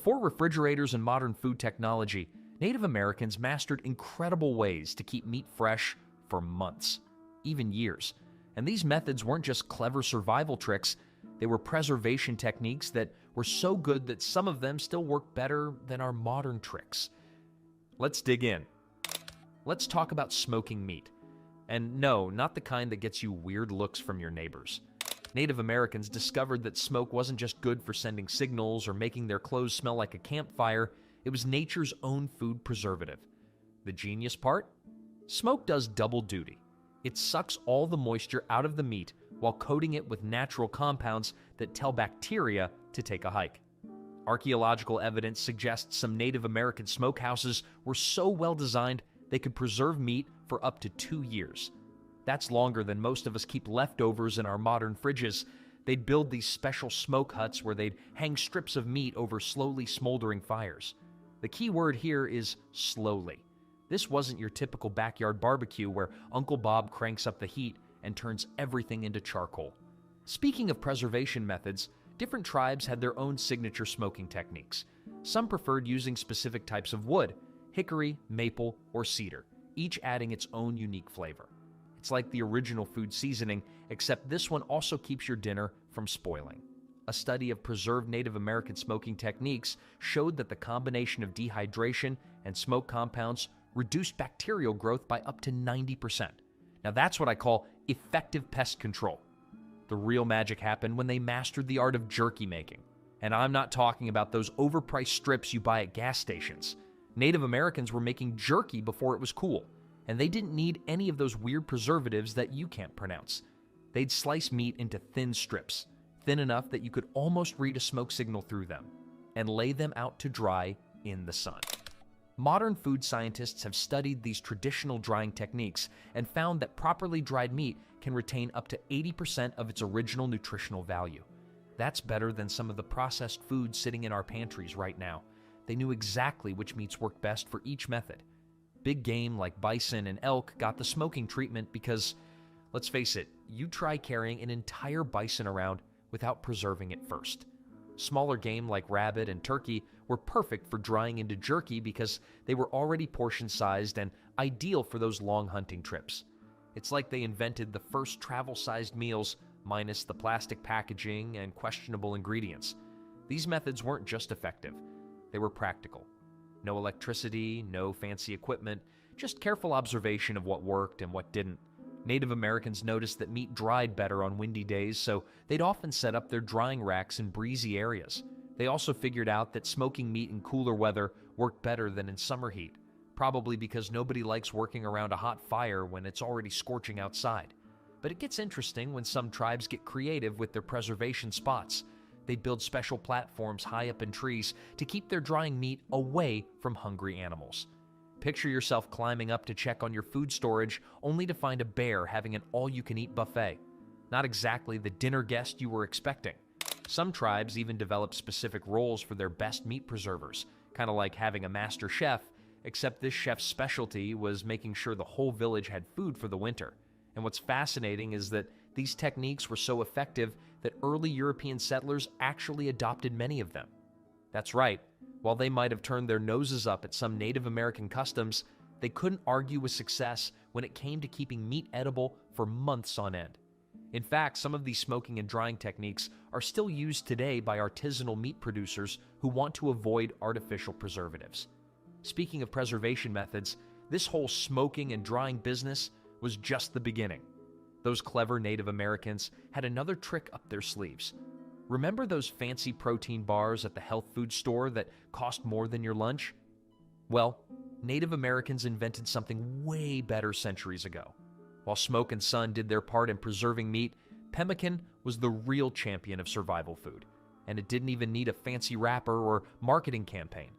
Before refrigerators and modern food technology, Native Americans mastered incredible ways to keep meat fresh for months, even years. And these methods weren't just clever survival tricks, they were preservation techniques that were so good that some of them still work better than our modern tricks. Let's dig in. Let's talk about smoking meat. And no, not the kind that gets you weird looks from your neighbors. Native Americans discovered that smoke wasn't just good for sending signals or making their clothes smell like a campfire, it was nature's own food preservative. The genius part? Smoke does double duty. It sucks all the moisture out of the meat while coating it with natural compounds that tell bacteria to take a hike. Archaeological evidence suggests some Native American smokehouses were so well designed they could preserve meat for up to 2 years. That's longer than most of us keep leftovers in our modern fridges. They'd build these special smoke huts where they'd hang strips of meat over slowly smoldering fires. The key word here is slowly. This wasn't your typical backyard barbecue where Uncle Bob cranks up the heat and turns everything into charcoal. Speaking of preservation methods, different tribes had their own signature smoking techniques. Some preferred using specific types of wood, hickory, maple, or cedar, each adding its own unique flavor. It's like the original food seasoning, except this one also keeps your dinner from spoiling. A study of preserved Native American smoking techniques showed that the combination of dehydration and smoke compounds reduced bacterial growth by up to 90%. Now that's what I call effective pest control. The real magic happened when they mastered the art of jerky making. And I'm not talking about those overpriced strips you buy at gas stations. Native Americans were making jerky before it was cool, and they didn't need any of those weird preservatives that you can't pronounce. They'd slice meat into thin strips, thin enough that you could almost read a smoke signal through them, and lay them out to dry in the sun. Modern food scientists have studied these traditional drying techniques and found that properly dried meat can retain up to 80% of its original nutritional value. That's better than some of the processed foods sitting in our pantries right now. They knew exactly which meats worked best for each method. Big game like bison and elk got the smoking treatment because, let's face it, you try carrying an entire bison around without preserving it first. Smaller game like rabbit and turkey were perfect for drying into jerky because they were already portion-sized and ideal for those long hunting trips. It's like they invented the first travel-sized meals minus the plastic packaging and questionable ingredients. These methods weren't just effective, they were practical. No electricity, no fancy equipment, just careful observation of what worked and what didn't. Native Americans noticed that meat dried better on windy days, so they'd often set up their drying racks in breezy areas. They also figured out that smoking meat in cooler weather worked better than in summer heat, probably because nobody likes working around a hot fire when it's already scorching outside. But it gets interesting when some tribes get creative with their preservation spots. They'd build special platforms high up in trees to keep their drying meat away from hungry animals. Picture yourself climbing up to check on your food storage only to find a bear having an all-you-can-eat buffet. Not exactly the dinner guest you were expecting. Some tribes even developed specific roles for their best meat preservers, kind of like having a master chef, except this chef's specialty was making sure the whole village had food for the winter. And what's fascinating is that these techniques were so effective that early European settlers actually adopted many of them. That's right. While they might have turned their noses up at some Native American customs, they couldn't argue with success when it came to keeping meat edible for months on end. In fact, some of these smoking and drying techniques are still used today by artisanal meat producers who want to avoid artificial preservatives. Speaking of preservation methods, this whole smoking and drying business was just the beginning. Those clever Native Americans had another trick up their sleeves. Remember those fancy protein bars at the health food store that cost more than your lunch? Well, Native Americans invented something way better centuries ago. While smoke and sun did their part in preserving meat, Pemmican was the real champion of survival food, and it didn't even need a fancy wrapper or marketing campaign.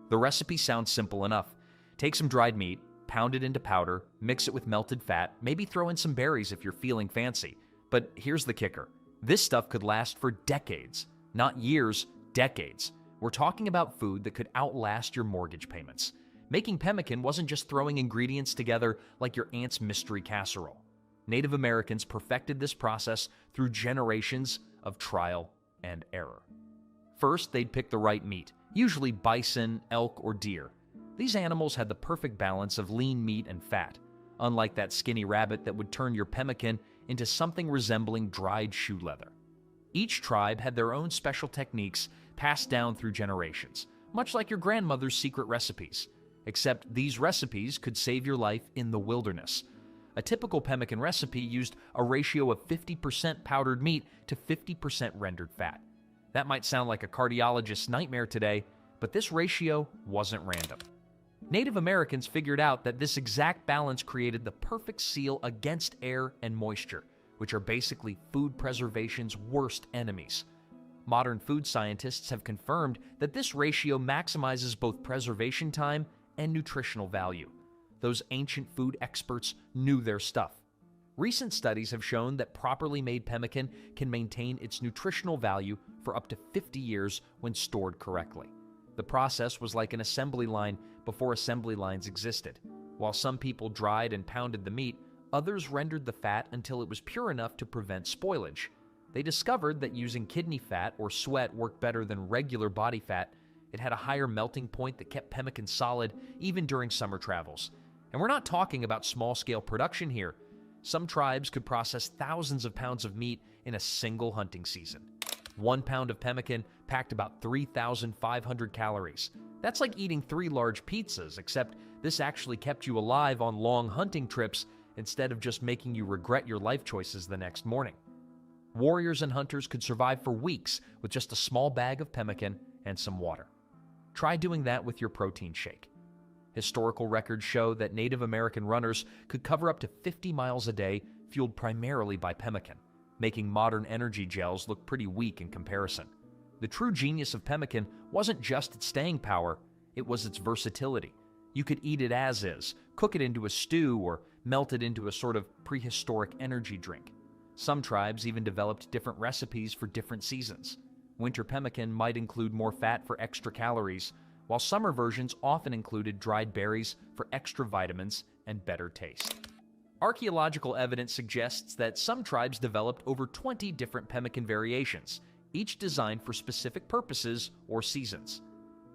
The recipe sounds simple enough. Take some dried meat, pound it into powder, mix it with melted fat, maybe throw in some berries if you're feeling fancy. But here's the kicker. This stuff could last for decades. Not years, decades. We're talking about food that could outlast your mortgage payments. Making pemmican wasn't just throwing ingredients together like your aunt's mystery casserole. Native Americans perfected this process through generations of trial and error. First, they'd pick the right meat, usually bison, elk, or deer. These animals had the perfect balance of lean meat and fat, unlike that skinny rabbit that would turn your pemmican into something resembling dried shoe leather. Each tribe had their own special techniques passed down through generations, much like your grandmother's secret recipes, except these recipes could save your life in the wilderness. A typical pemmican recipe used a ratio of 50% powdered meat to 50% rendered fat. That might sound like a cardiologist's nightmare today, but this ratio wasn't random. Native Americans figured out that this exact balance created the perfect seal against air and moisture, which are basically food preservation's worst enemies. Modern food scientists have confirmed that this ratio maximizes both preservation time and nutritional value. Those ancient food experts knew their stuff. Recent studies have shown that properly made pemmican can maintain its nutritional value for up to 50 years when stored correctly. The process was like an assembly line before assembly lines existed. While some people dried and pounded the meat, others rendered the fat until it was pure enough to prevent spoilage. They discovered that using kidney fat or sweat worked better than regular body fat. It had a higher melting point that kept pemmican solid even during summer travels. And we're not talking about small-scale production here. Some tribes could process thousands of pounds of meat in a single hunting season. 1 pound of pemmican packed about 3,500 calories. That's like eating 3 large pizzas, except this actually kept you alive on long hunting trips instead of just making you regret your life choices the next morning. Warriors and hunters could survive for weeks with just a small bag of pemmican and some water. Try doing that with your protein shake. Historical records show that Native American runners could cover up to 50 miles a day, fueled primarily by pemmican, making modern energy gels look pretty weak in comparison. The true genius of pemmican wasn't just its staying power, it was its versatility. You could eat it as is, cook it into a stew, or melt it into a sort of prehistoric energy drink. Some tribes even developed different recipes for different seasons. Winter pemmican might include more fat for extra calories, while summer versions often included dried berries for extra vitamins and better taste. Archaeological evidence suggests that some tribes developed over 20 different pemmican variations, each designed for specific purposes or seasons.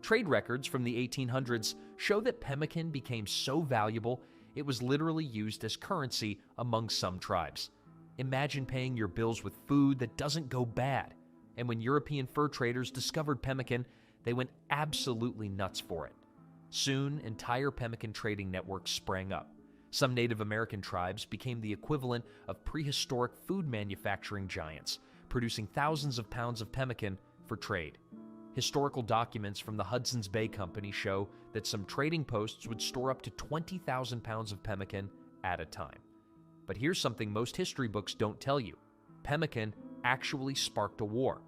Trade records from the 1800s show that pemmican became so valuable it was literally used as currency among some tribes. Imagine paying your bills with food that doesn't go bad. And when European fur traders discovered pemmican, they went absolutely nuts for it. Soon, entire pemmican trading networks sprang up. Some Native American tribes became the equivalent of prehistoric food manufacturing giants, producing thousands of pounds of pemmican for trade. Historical documents from the Hudson's Bay Company show that some trading posts would store up to 20,000 pounds of pemmican at a time. But here's something most history books don't tell you. Pemmican actually sparked a war.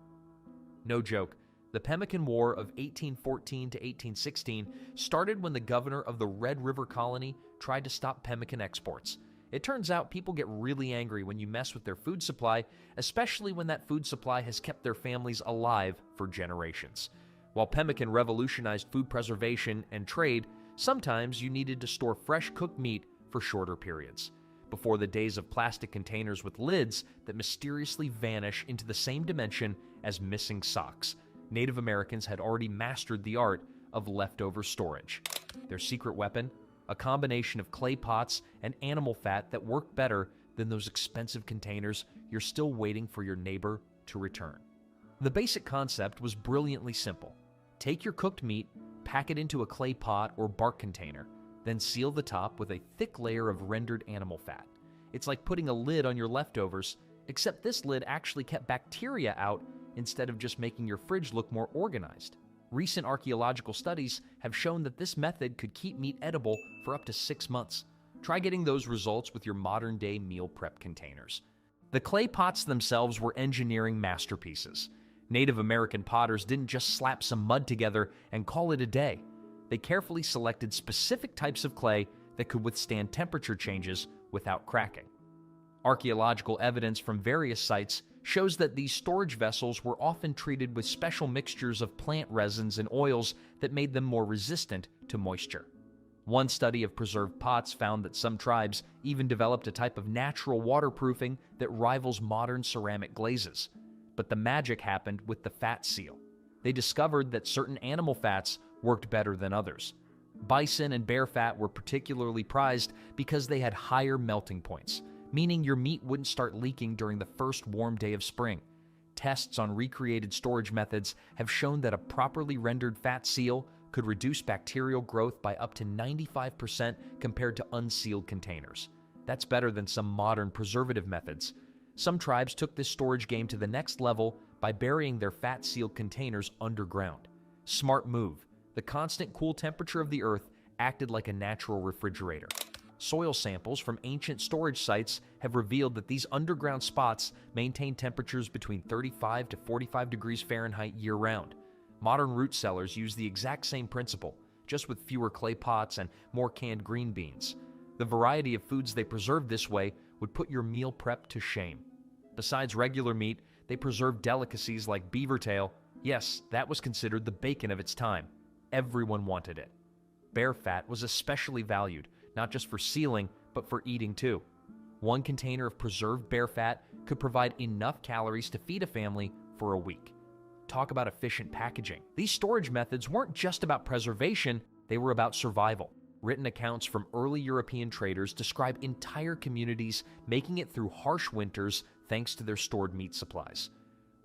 No joke, the Pemmican War of 1814 to 1816 started when the governor of the Red River Colony tried to stop pemmican exports. It turns out people get really angry when you mess with their food supply, especially when that food supply has kept their families alive for generations. While pemmican revolutionized food preservation and trade, sometimes you needed to store fresh cooked meat for shorter periods. Before the days of plastic containers with lids that mysteriously vanish into the same dimension as missing socks, Native Americans had already mastered the art of leftover storage. Their secret weapon? A combination of clay pots and animal fat that worked better than those expensive containers you're still waiting for your neighbor to return. The basic concept was brilliantly simple. Take your cooked meat, pack it into a clay pot or bark container, then seal the top with a thick layer of rendered animal fat. It's like putting a lid on your leftovers, except this lid actually kept bacteria out instead of just making your fridge look more organized. Recent archaeological studies have shown that this method could keep meat edible for up to 6 months. Try getting those results with your modern-day meal prep containers. The clay pots themselves were engineering masterpieces. Native American potters didn't just slap some mud together and call it a day. They carefully selected specific types of clay that could withstand temperature changes without cracking. Archaeological evidence from various sites shows that these storage vessels were often treated with special mixtures of plant resins and oils that made them more resistant to moisture. One study of preserved pots found that some tribes even developed a type of natural waterproofing that rivals modern ceramic glazes. But the magic happened with the fat seal. they discovered that certain animal fats worked better than others. Bison and bear fat were particularly prized because they had higher melting points, meaning your meat wouldn't start leaking during the first warm day of spring. Tests on recreated storage methods have shown that a properly rendered fat seal could reduce bacterial growth by up to 95% compared to unsealed containers. That's better than some modern preservative methods. Some tribes took this storage game to the next level by burying their fat-sealed containers underground. Smart move. The constant cool temperature of the earth acted like a natural refrigerator. Soil samples from ancient storage sites have revealed that these underground spots maintain temperatures between 35 to 45 degrees Fahrenheit year-round. Modern root cellars use the exact same principle, just with fewer clay pots and more canned green beans. The variety of foods they preserve this way would put your meal prep to shame. Besides regular meat, they preserved delicacies like beaver tail. Yes, that was considered the bacon of its time. Everyone wanted it. Bear fat was especially valued, not just for sealing, but for eating too. One container of preserved bear fat could provide enough calories to feed a family for a week. Talk about efficient packaging. These storage methods weren't just about preservation, they were about survival. Written accounts from early European traders describe entire communities making it through harsh winters thanks to their stored meat supplies.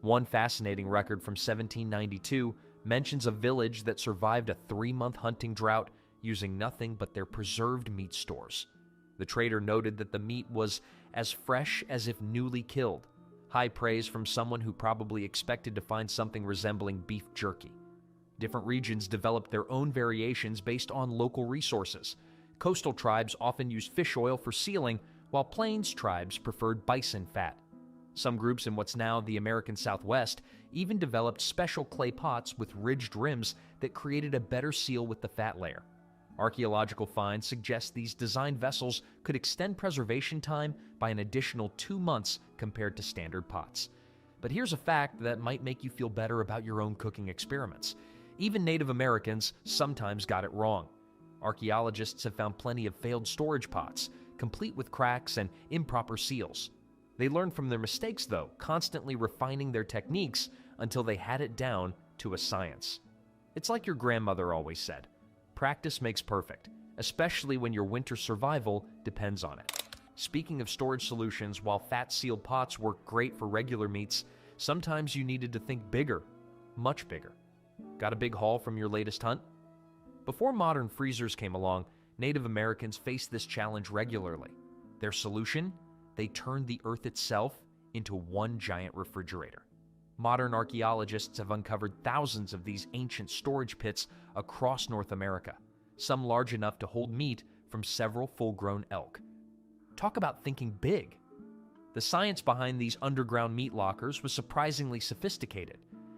One fascinating record from 1792 mentions a village that survived a 3-month hunting drought using nothing but their preserved meat stores. The trader noted that the meat was as fresh as if newly killed. High praise from someone who probably expected to find something resembling beef jerky. Different regions developed their own variations based on local resources. Coastal tribes often used fish oil for sealing, while plains tribes preferred bison fat. Some groups in what's now the American Southwest even developed special clay pots with ridged rims that created a better seal with the fat layer. Archaeological finds suggest these designed vessels could extend preservation time by an additional 2 months compared to standard pots. But here's a fact that might make you feel better about your own cooking experiments. Even Native Americans sometimes got it wrong. Archaeologists have found plenty of failed storage pots, complete with cracks and improper seals. They learned from their mistakes, though, constantly refining their techniques until they had it down to a science. It's like your grandmother always said, practice makes perfect, especially when your winter survival depends on it. Speaking of storage solutions, while fat-sealed pots work great for regular meats, sometimes you needed to think bigger, much bigger. Got a big haul from your latest hunt? Before modern freezers came along, Native Americans faced this challenge regularly. Their solution? They turned the earth itself into one giant refrigerator. Modern archaeologists have uncovered thousands of these ancient storage pits across North America, some large enough to hold meat from several full-grown elk. Talk about thinking big. The science behind these underground meat lockers was surprisingly sophisticated.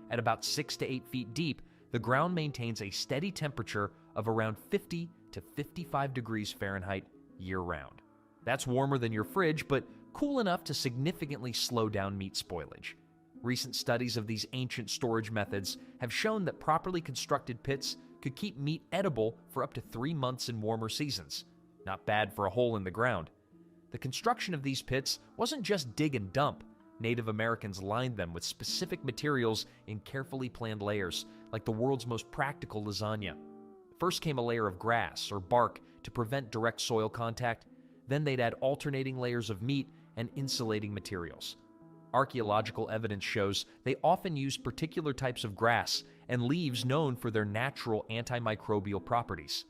At about 6 to 8 feet deep, the ground maintains a steady temperature of around 50 to 55 degrees Fahrenheit year-round. That's warmer than your fridge, but cool enough to significantly slow down meat spoilage. Recent studies of these ancient storage methods have shown that properly constructed pits could keep meat edible for up to 3 months in warmer seasons. Not bad for a hole in the ground. The construction of these pits wasn't just dig and dump. Native Americans lined them with specific materials in carefully planned layers, like the world's most practical lasagna. First came a layer of grass or bark to prevent direct soil contact. Then they'd add alternating layers of meat and insulating materials. Archaeological evidence shows they often used particular types of grass and leaves known for their natural antimicrobial properties.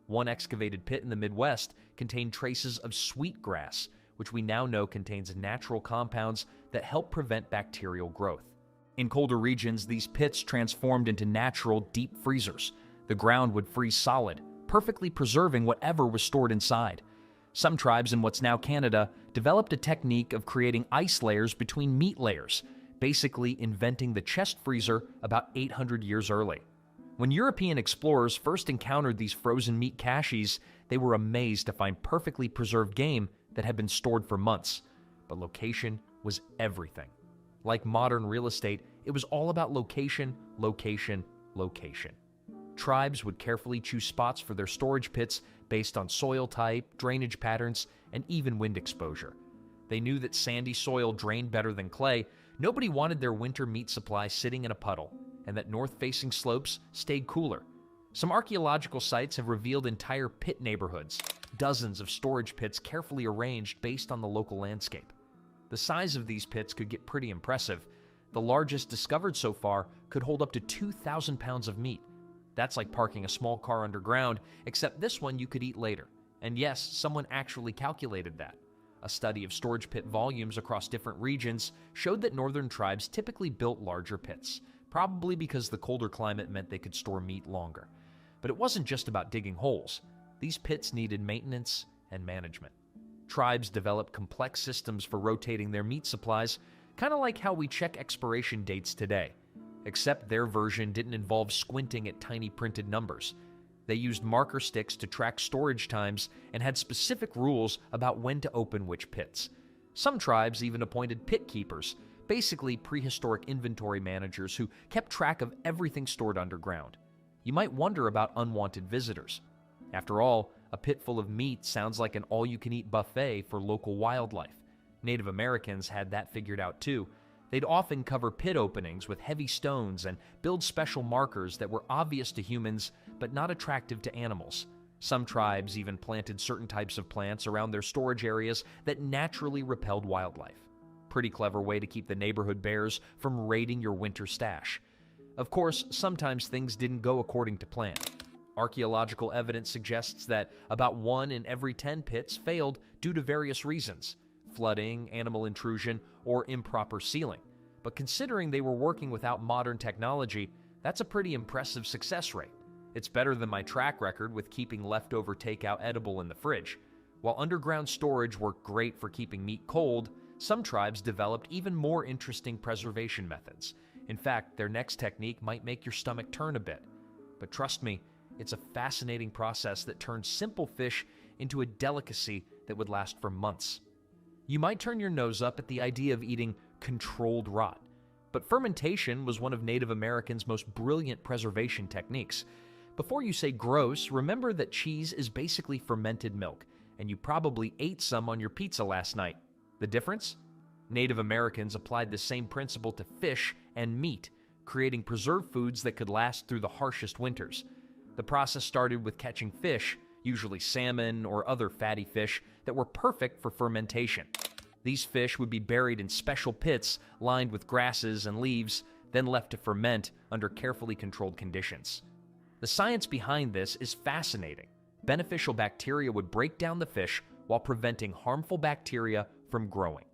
One excavated pit in the Midwest contained traces of sweet grass, which we now know contains natural compounds that help prevent bacterial growth. In colder regions, these pits transformed into natural deep freezers. The ground would freeze solid, perfectly preserving whatever was stored inside. Some tribes in what's now Canada developed a technique of creating ice layers between meat layers, basically inventing the chest freezer about 800 years early. When European explorers first encountered these frozen meat caches, they were amazed to find perfectly preserved game that had been stored for months. But location was everything. Like modern real estate, it was all about location, location, location. Tribes would carefully choose spots for their storage pits based on soil type, drainage patterns, and even wind exposure. They knew that sandy soil drained better than clay. Nobody wanted their winter meat supply sitting in a puddle. and that north-facing slopes stayed cooler. Some archaeological sites have revealed entire pit neighborhoods, dozens of storage pits carefully arranged based on the local landscape. The size of these pits could get pretty impressive. The largest discovered so far could hold up to 2,000 pounds of meat. That's like parking a small car underground, except this one you could eat later. And yes, someone actually calculated that. A study of storage pit volumes across different regions showed that northern tribes typically built larger pits, probably because the colder climate meant they could store meat longer. But it wasn't just about digging holes. These pits needed maintenance and management. Tribes developed complex systems for rotating their meat supplies, kind of like how we check expiration dates today. Except their version didn't involve squinting at tiny printed numbers. They used marker sticks to track storage times and had specific rules about when to open which pits. Some tribes even appointed pit keepers, basically prehistoric inventory managers who kept track of everything stored underground. You might wonder about unwanted visitors. After all, a pit full of meat sounds like an all-you-can-eat buffet for local wildlife. Native Americans had that figured out too. They'd often cover pit openings with heavy stones and build special markers that were obvious to humans but not attractive to animals. Some tribes even planted certain types of plants around their storage areas that naturally repelled wildlife. Pretty clever way to keep the neighborhood bears from raiding your winter stash. Of course, sometimes things didn't go according to plan. Archaeological evidence suggests that about 1 in every 10 pits failed due to various reasons: flooding, animal intrusion, or improper sealing. But considering they were working without modern technology, that's a pretty impressive success rate. It's better than my track record with keeping leftover takeout edible in the fridge. While underground storage worked great for keeping meat cold, some tribes developed even more interesting preservation methods. In fact, their next technique might make your stomach turn a bit. But trust me, it's a fascinating process that turns simple fish into a delicacy that would last for months. You might turn your nose up at the idea of eating controlled rot, but fermentation was one of Native Americans' most brilliant preservation techniques. Before you say gross, remember that cheese is basically fermented milk, and you probably ate some on your pizza last night. The difference? Native Americans applied the same principle to fish and meat, creating preserved foods that could last through the harshest winters. The process started with catching fish, usually salmon or other fatty fish, that were perfect for fermentation. These fish would be buried in special pits lined with grasses and leaves, then left to ferment under carefully controlled conditions. The science behind this is fascinating. Beneficial bacteria would break down the fish while preventing harmful bacteria from growing.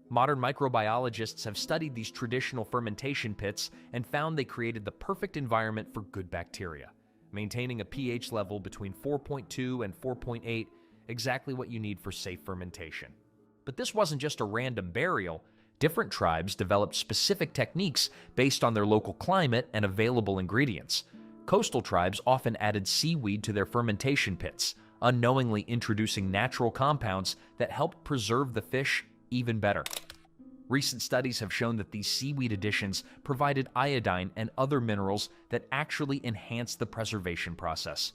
Modern microbiologists have studied these traditional fermentation pits and found they created the perfect environment for good bacteria, maintaining a pH level between 4.2 and 4.8, exactly what you need for safe fermentation. But this wasn't just a random burial. Different tribes developed specific techniques based on their local climate and available ingredients. Coastal tribes often added seaweed to their fermentation pits, unknowingly introducing natural compounds that helped preserve the fish even better. Recent studies have shown that these seaweed additions provided iodine and other minerals that actually enhance the preservation process.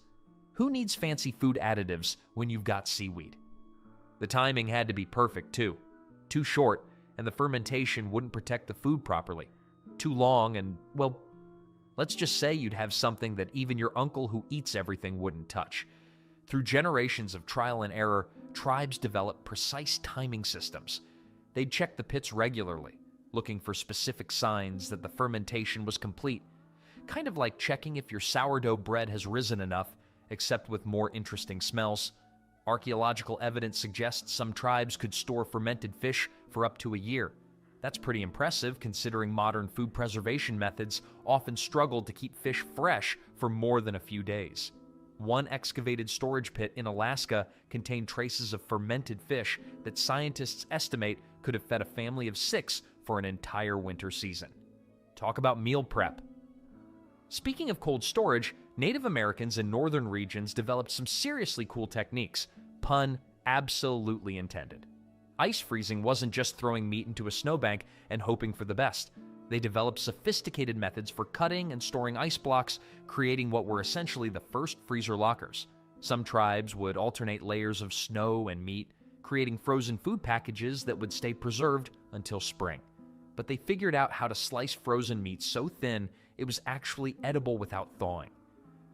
Who needs fancy food additives when you've got seaweed? The timing had to be perfect too. Too short, and the fermentation wouldn't protect the food properly. Too long, and, well, let's just say you'd have something that even your uncle who eats everything wouldn't touch. Through generations of trial and error, tribes developed precise timing systems. They'd check the pits regularly, looking for specific signs that the fermentation was complete. Kind of like checking if your sourdough bread has risen enough, except with more interesting smells. Archaeological evidence suggests some tribes could store fermented fish for up to a year. That's pretty impressive considering modern food preservation methods often struggle to keep fish fresh for more than a few days. One excavated storage pit in Alaska contained traces of fermented fish that scientists estimate could have fed a family of 6 for an entire winter season. Talk about meal prep. Speaking of cold storage, Native Americans in northern regions developed some seriously cool techniques. Pun absolutely intended. Ice freezing wasn't just throwing meat into a snowbank and hoping for the best. They developed sophisticated methods for cutting and storing ice blocks, creating what were essentially the first freezer lockers. Some tribes would alternate layers of snow and meat, creating frozen food packages that would stay preserved until spring. But they figured out how to slice frozen meat so thin it was actually edible without thawing.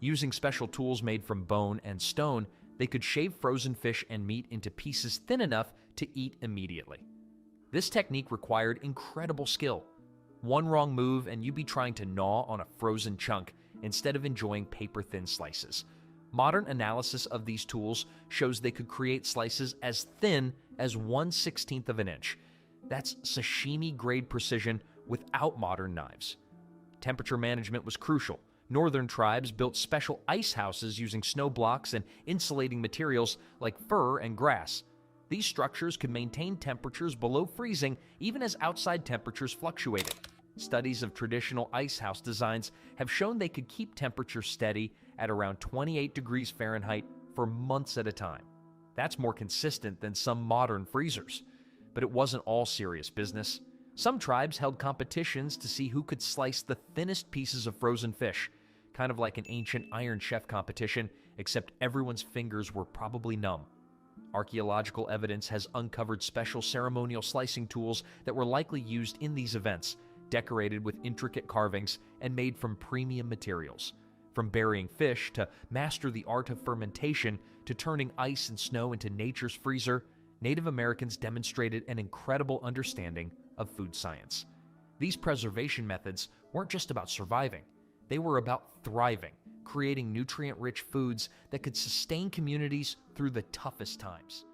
Using special tools made from bone and stone, they could shave frozen fish and meat into pieces thin enough to eat immediately. This technique required incredible skill. One wrong move and you'd be trying to gnaw on a frozen chunk instead of enjoying paper-thin slices. Modern analysis of these tools shows they could create slices as thin as 1/16 of an inch. That's sashimi-grade precision without modern knives. Temperature management was crucial. Northern tribes built special ice houses using snow blocks and insulating materials like fur and grass. These structures could maintain temperatures below freezing even as outside temperatures fluctuated. Studies of traditional ice house designs have shown they could keep temperatures steady at around 28 degrees Fahrenheit for months at a time. That's more consistent than some modern freezers. But it wasn't all serious business. Some tribes held competitions to see who could slice the thinnest pieces of frozen fish, kind of like an ancient Iron Chef competition, except everyone's fingers were probably numb. Archaeological evidence has uncovered special ceremonial slicing tools that were likely used in these events, decorated with intricate carvings and made from premium materials. From burying fish to master the art of fermentation to turning ice and snow into nature's freezer, Native Americans demonstrated an incredible understanding of food science. These preservation methods weren't just about surviving. They were about thriving, creating nutrient-rich foods that could sustain communities through the toughest times.